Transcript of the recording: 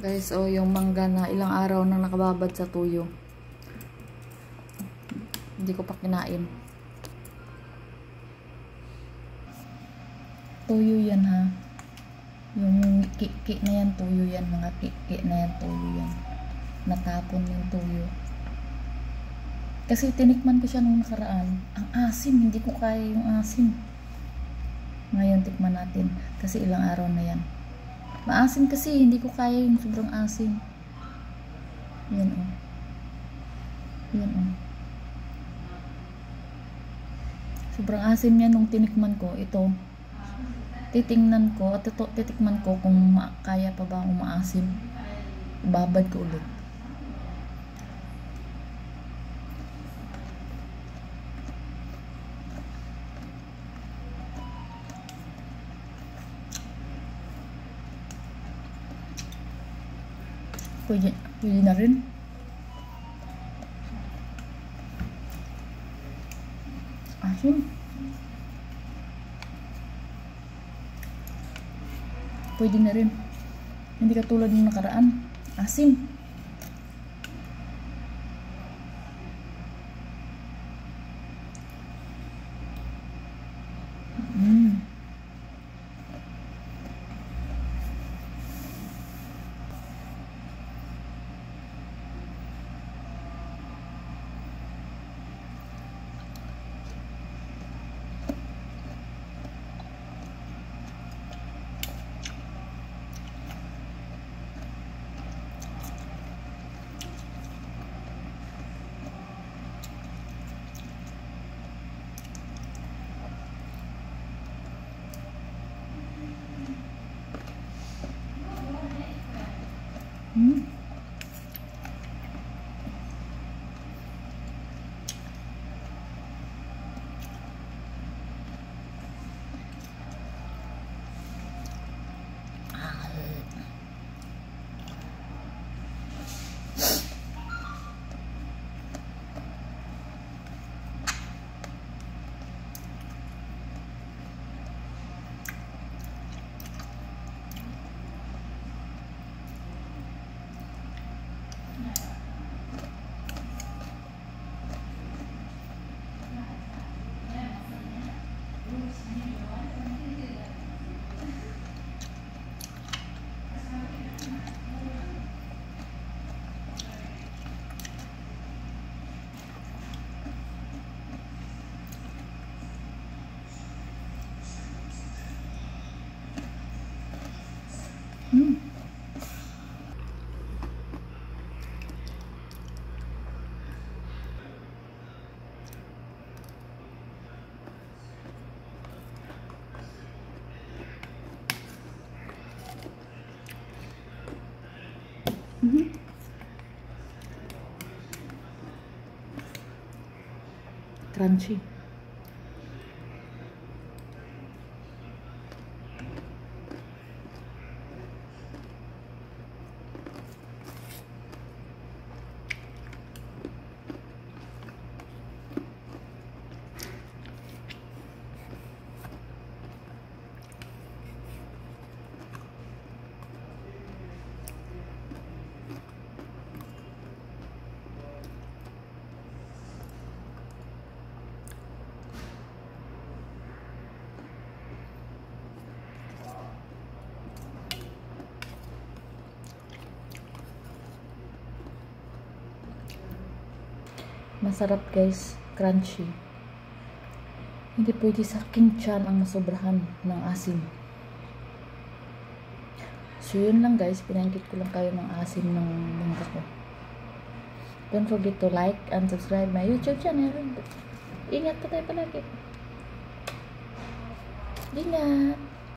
Guys, oh, yung mangga na ilang araw nang nakababad sa tuyo. Hindi ko pa kinain. Tuyo yan ha. Yung kiki na yan, tuyo yan. Mga kiki na yan, tuyo yan. Natapon yung tuyo. Kasi tinikman ko siya nung nakaraan. Ang asim, hindi ko kaya yung asim. Ngayon tikman natin. Kasi ilang araw na yan. Maasim kasi, hindi ko kaya yung sobrang asim. Yan o. Yan o. Sobrang asim yan nung tinikman ko. Ito. Titingnan ko at titikman ko kung kaya pa ba akong maasim. Babad ko ulit. Pwede na rin. Asim. Pwede na rin. Hindi katulad ng nakaraan. Asim. Crunchy. Masarap guys, crunchy. Hindi pwede sa aking tiyan ang masobrahan ng asim. So yun lang guys, pinanggit ko lang kayo ng asim ng mangga ko. Don't forget to like and subscribe my YouTube channel. Ingat po tayo palagi. Ingat!